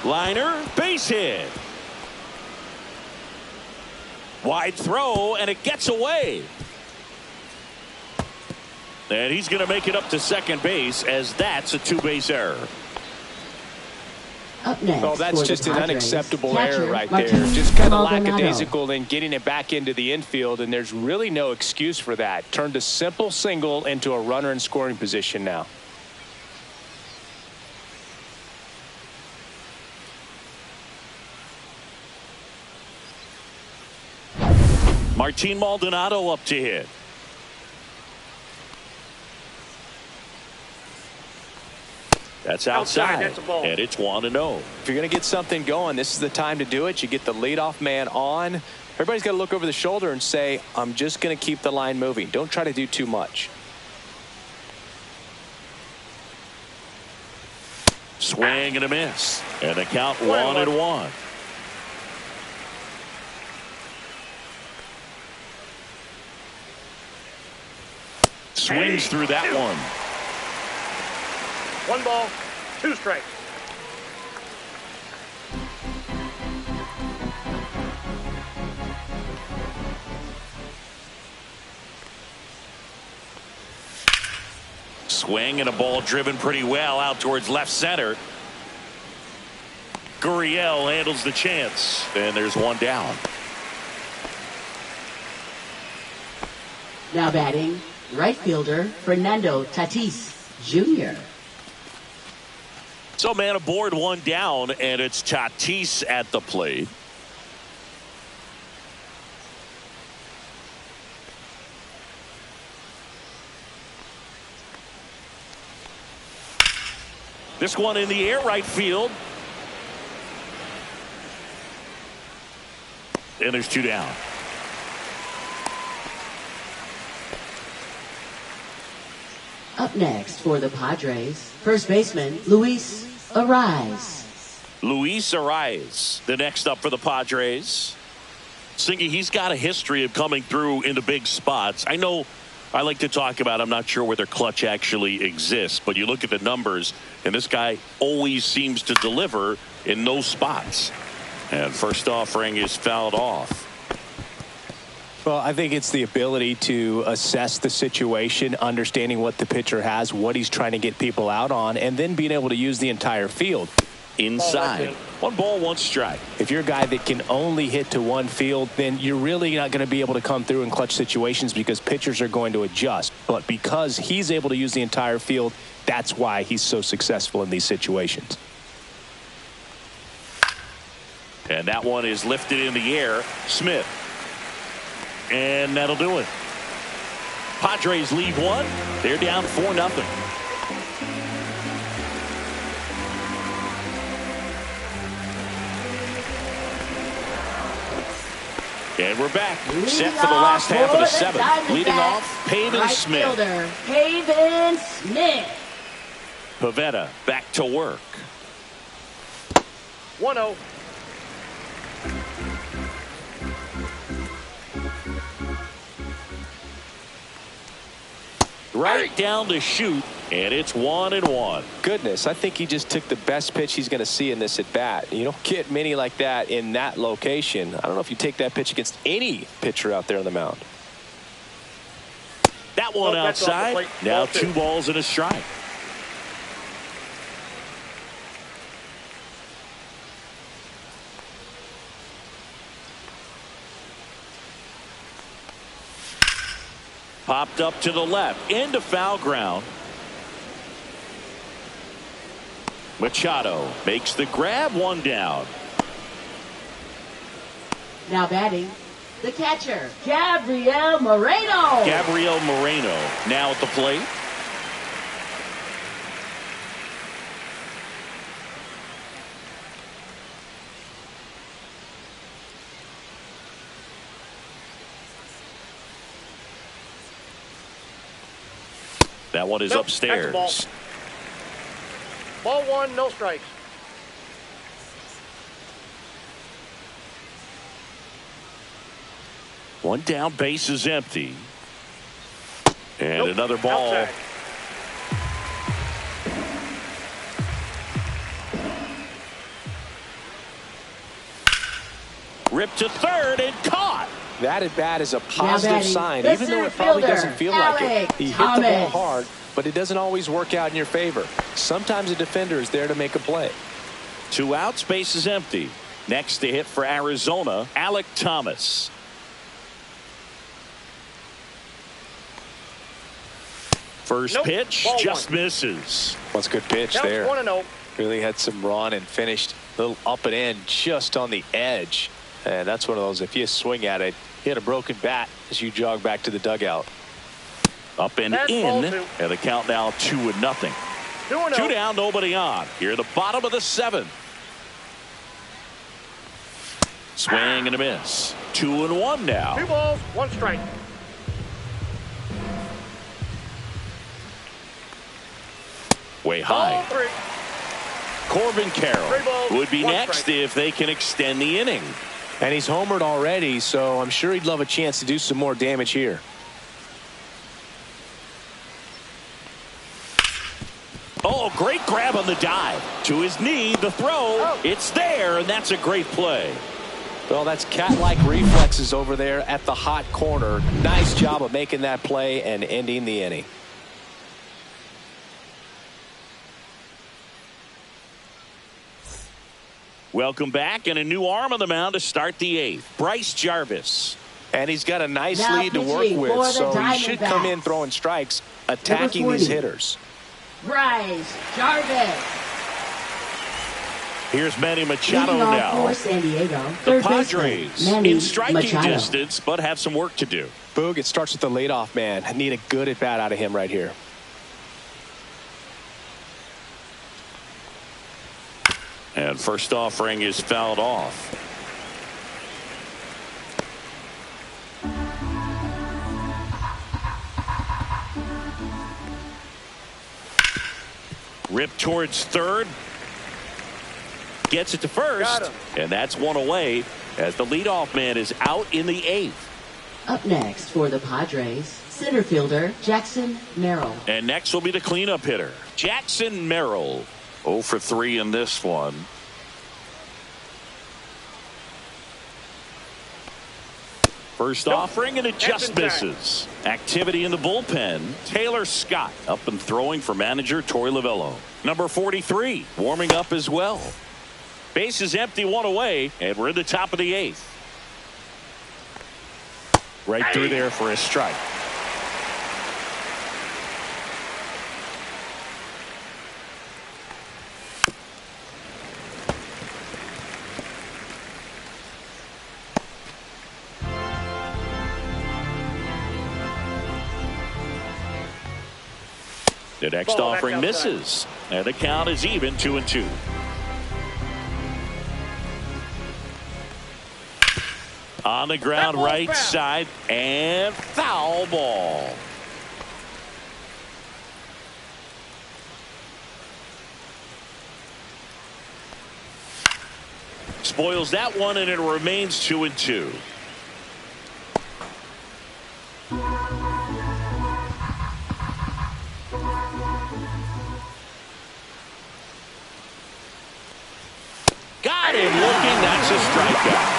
Liner, base hit. Wide throw, and it gets away. And he's going to make it up to second base, as that's a 2-base error. Up next, well, that's just an Padres, unacceptable catcher, error right Martin there. Just kind of Maldonado. lackadaisical in getting it back into the infield, and there's really no excuse for that. Turned a simple single into a runner in scoring position now. Martin Maldonado up to hit. That's outside. That's a ball. And it's 1-0. If you're going to get something going, this is the time to do it. You get the leadoff man on. Everybody's got to look over the shoulder and say, I'm just going to keep the line moving. Don't try to do too much. Swing and a miss. And the count 1-1. Swings through that one. 1 ball, 2 strikes. Swing and a ball driven pretty well out towards left center. Gurriel handles the chance, and there's 1 down. Now batting, right fielder Fernando Tatis Jr. So man aboard, 1 down, and it's Tatis at the plate. This one in the air, right field. And there's 2 down. Up next for the Padres, first baseman Luis Ariz. Luis Ariz, the next up for the Padres. Singy, he's got a history of coming through into big spots. I know I like to talk about, I'm not sure whether clutch actually exists, but you look at the numbers, and this guy always seems to deliver in those spots. And first offering is fouled off. Well, I think it's the ability to assess the situation, understanding what the pitcher has, what he's trying to get people out on, and then being able to use the entire field. Inside. 1 ball, 1 strike. If you're a guy that can only hit to one field, then you're really not going to be able to come through in clutch situations because pitchers are going to adjust. But because he's able to use the entire field, that's why he's so successful in these situations. And that one is lifted in the air. Smith. And that'll do it. Padres lead 1. They're down 4-0. And we're back. Set for the last half of the 7th. Leading off, Pavin Smith. Fielder, Pavin Smith. Pavetta back to work. 1-0. Right down to shoot, and it's 1-1. Goodness, I think he just took the best pitch he's going to see in this at bat. You don't get many like that in that location. I don't know if you take that pitch against any pitcher out there on the mound. That one outside. Now 2 balls and a strike. Popped up to the left, into foul ground. Machado makes the grab, 1 down. Now batting, the catcher, Gabriel Moreno. Gabriel Moreno now at the plate. That one is upstairs. Ball 1, no strikes. One down, base is empty. And another ball. Outside. Ripped to third and caught. That at bat is a positive sign, the even though it center probably fielder, doesn't feel like it. Alex He hit Thomas. the ball hard, but it doesn't always work out in your favor. Sometimes a defender is there to make a play. 2 outs, base is empty. Next to hit for Arizona, Alec Thomas. First pitch Ball just 1. misses. That's a good pitch Counts there. 1-0. Really had some run and finished a little up and in just on the edge. And that's one of those, if you swing at it, hit a broken bat as you jog back to the dugout. Up and That's in, ball 2. and the count now 2-0. 2-0. 2 down, nobody on. Here at the bottom of the 7th. Swing and a miss. 2-1 now. 2 balls, 1 strike. Way Ball high. 3. Corbin Carroll 3 balls, would be 1 next strike. if they can extend the inning. And he's homered already, so I'm sure he'd love a chance to do some more damage here. Oh, great grab on the dive. To his knee, the throw. It's there, and that's a great play. Well, that's cat-like reflexes over there at the hot corner. Nice job of making that play and ending the inning. Welcome back, and a new arm on the mound to start the 8th. Bryce Jarvis. And he's got a nice Now lead to work pitching with, for the so he should come in Diamondbacks. throwing strikes, attacking these hitters. Bryce Jarvis. Here's Manny Machado Leading off now. for San Diego. The Third Padres baseman, Manny in striking Machado. distance, but have some work to do. Boog, it starts with the leadoff man. I need a good at-bat out of him right here. And first offering is fouled off. Rip towards third. Gets it to first. And that's one away as the leadoff man is out in the 8th. Up next for the Padres, center fielder Jackson Merrill. And next will be the cleanup hitter, Jackson Merrill. 0 for 3 in this one. First offering, and it just misses. Activity in the bullpen. Taylor Scott up and throwing for manager Torey Lovullo. Number 43 warming up as well. Base is empty, one away, and we're in the top of the 8th. Right through there for a strike. The next offering misses, and the count is even 2-2. On the ground, right side, and foul ball. Spoils that one, and it remains 2-2. Got him looking. That's a strikeout.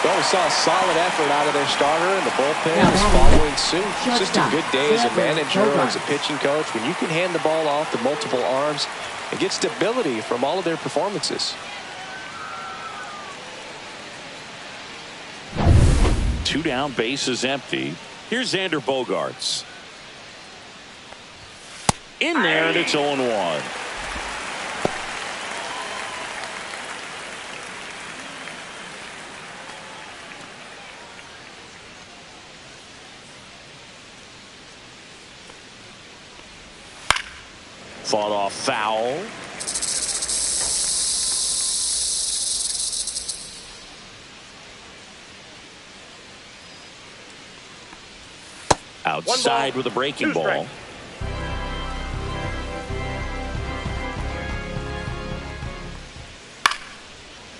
Well, we saw a solid effort out of their starter, and the bullpen is following suit. It's just a good day as a manager, as a pitching coach. When you can hand the ball off to multiple arms and get stability from all of their performances. 2 down, base is empty. Here's Xander Bogaerts. In there, and it's 0-1. Fought off foul. Outside with a breaking ball.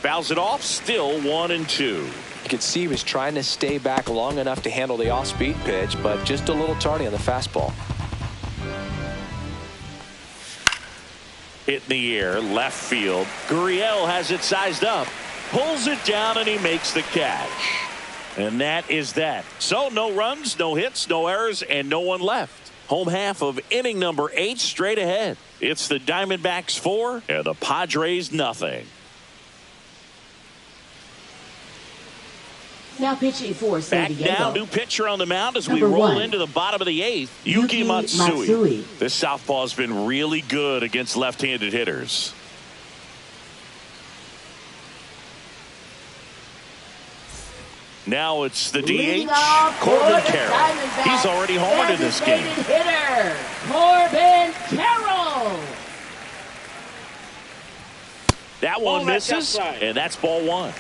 Fouls it off, still 1-2. You could see he was trying to stay back long enough to handle the off-speed pitch, but just a little tardy on the fastball. Hit in the air, left field. Gurriel has it sized up. Pulls it down, and he makes the catch. And that is that. So no runs, no hits, no errors, and no one left. Home half of inning number 8 straight ahead. It's the Diamondbacks 4 and the Padres nothing. Now pitching for San Back Diego. now, new pitcher on the mound as we Number roll 1. into the bottom of the 8th. Yuki Matsui. This southpaw's been really good against left-handed hitters. Now it's the DH, Corbin Carroll. He's already homered in this game. Hitter, Corbin Carroll. That one misses, and that's ball 1.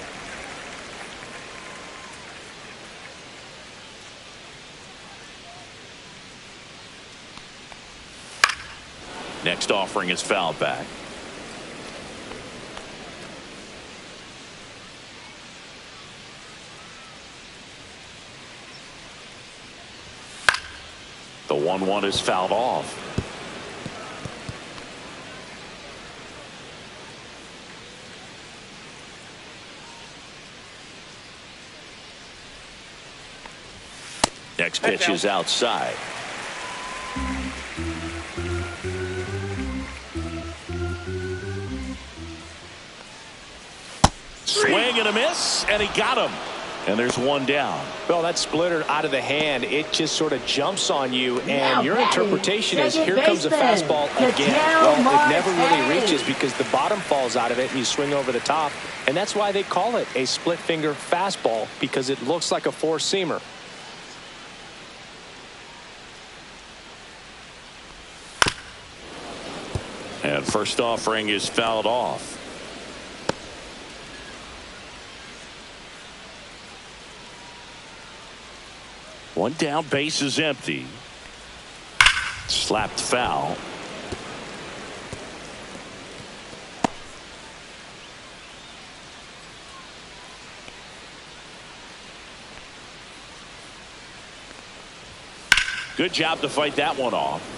Next offering is fouled back. The 1-1 is fouled off. Next pitch is outside. Swing and a miss, and he got him. And there's one down. Well, that splitter out of the hand, it just sort of jumps on you, and your interpretation is here comes a fastball again. Well, it never really reaches because the bottom falls out of it, and you swing over the top. And that's why they call it a split-finger fastball, because it looks like a four-seamer. And first offering is fouled off. One down, base is empty. Slapped foul. Good job to fight that one off.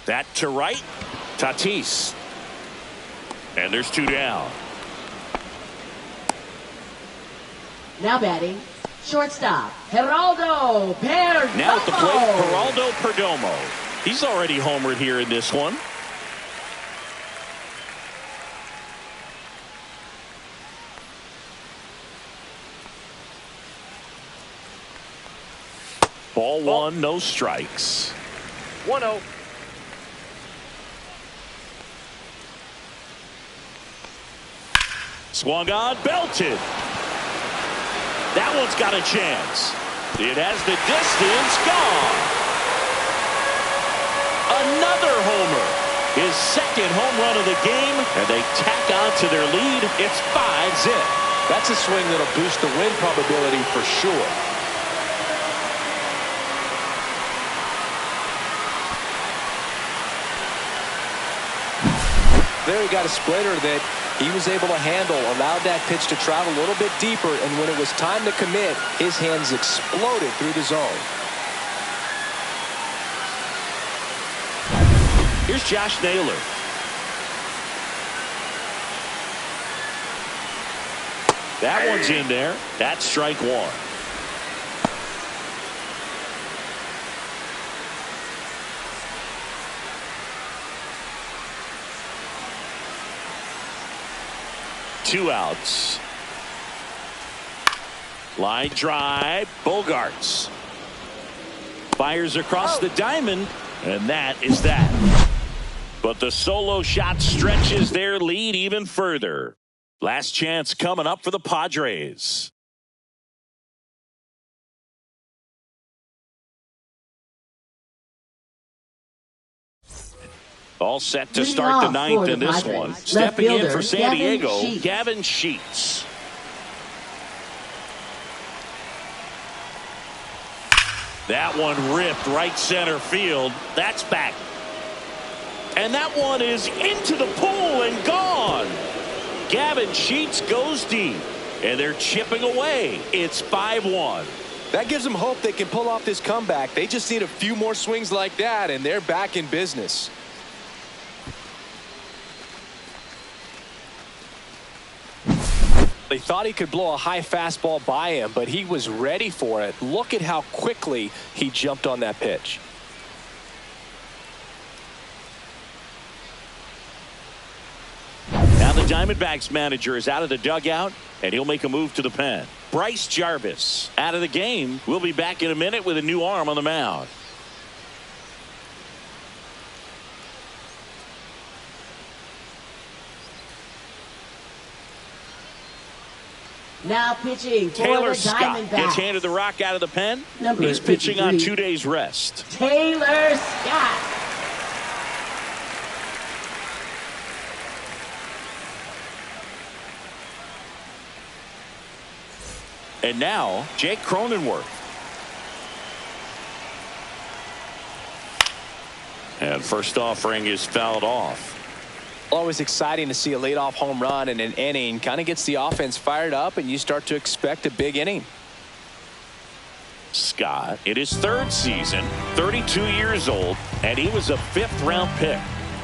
That to right. Tatis. And there's two down. Now batting, shortstop, Geraldo Perdomo. Now at the plate, Geraldo Perdomo. He's already homered here in this one. Ball one, no strikes. 1-0. Swung on, belted. That one's got a chance. It has the distance, gone. Another homer. His second home run of the game, and they tack on to their lead. It's 5-zip. That's a swing that'll boost the win probability for sure. There he got a splitter that he was able to handle, allowed that pitch to travel a little bit deeper, and when it was time to commit, his hands exploded through the zone. Here's Josh Naylor. That one's in there. That's strike one. Two outs. Line drive. Bogarts fires across the diamond, and that is that. But the solo shot stretches their lead even further. Last chance coming up for the Padres. All set to start the ninth in this one. Stepping in for San Diego, Gavin Sheets. That one ripped right center field. That's back. And that one is into the pool and gone. Gavin Sheets goes deep, and they're chipping away. It's 5-1. That gives them hope they can pull off this comeback. They just need a few more swings like that, and they're back in business. They thought he could blow a high fastball by him, but he was ready for it. Look at how quickly he jumped on that pitch. Now the Diamondbacks manager is out of the dugout, and he'll make a move to the pen. Bryce Jarvis out of the game. We'll be back in a minute with a new arm on the mound. Now pitching for Taylor the Scott Diamondbacks. gets handed the rock out of the pen. Number He's pitching 53. on 2 days rest. Taylor Scott. And now Jake Cronenworth. And first offering is fouled off. Always exciting to see a leadoff home run in an inning. Kind of gets the offense fired up, and you start to expect a big inning. Scott in his third season, 32 years old, and he was a 5th-round pick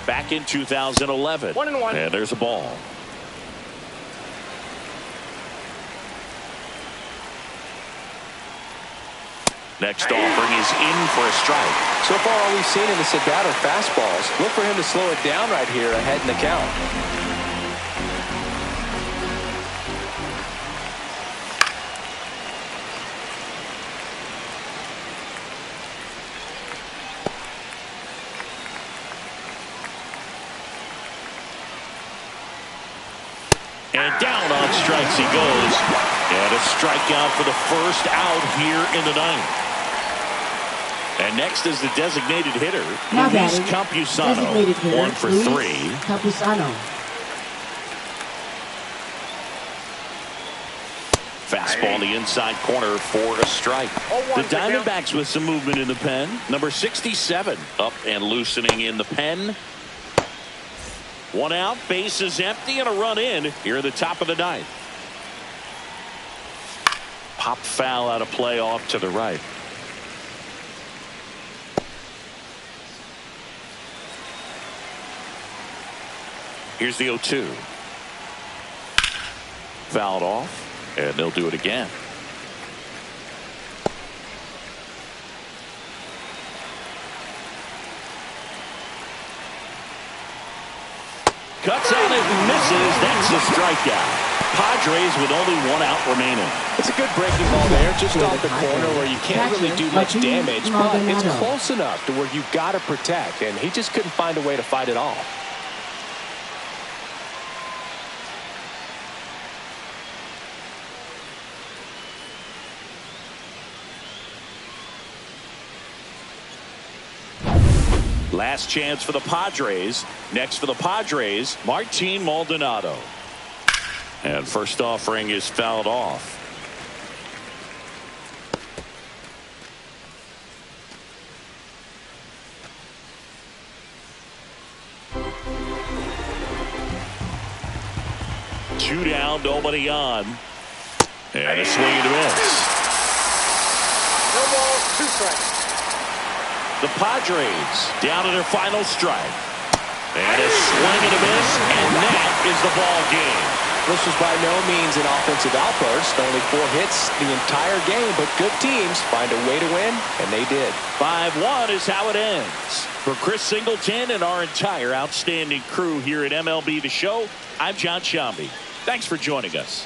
back in 2011. 1-1. And there's a ball. Next offering is in for a strike. So far, all we've seen in this at-bat are fastballs. Look for him to slow it down right here ahead in the count. And down on strikes he goes. And a strikeout for the first out here in the ninth. And next is the designated hitter, Now Luis batting, Campusano, designated hitter, 1 for Luis 3. Campusano. Fastball in the inside corner for a strike. The Diamondbacks with some movement in the pen. Number 67 up and loosening in the pen. 1 out, base is empty, and a run in here at the top of the ninth. Pop foul out of play off to the right. Here's the 0-2. Fouled off, and they'll do it again. Cuts on it and misses. That's a strikeout. Padres with only 1 out remaining. It's a good breaking ball there, just off the corner where you can't really do much damage, but it's close enough to where you've got to protect, and he just couldn't find a way to fight it off. Last chance for the Padres. Next for the Padres, Martin Maldonado. And first offering is fouled off. Two down, nobody on. And a swing and a miss. No balls, 2 strikes. The Padres down to their final strike. And a swing and a miss, and that is the ball game. This was by no means an offensive outburst. Only 4 hits the entire game, but good teams find a way to win, and they did. 5-1 is how it ends. For Chris Singleton and our entire outstanding crew here at MLB The Show, I'm John Shambi. Thanks for joining us.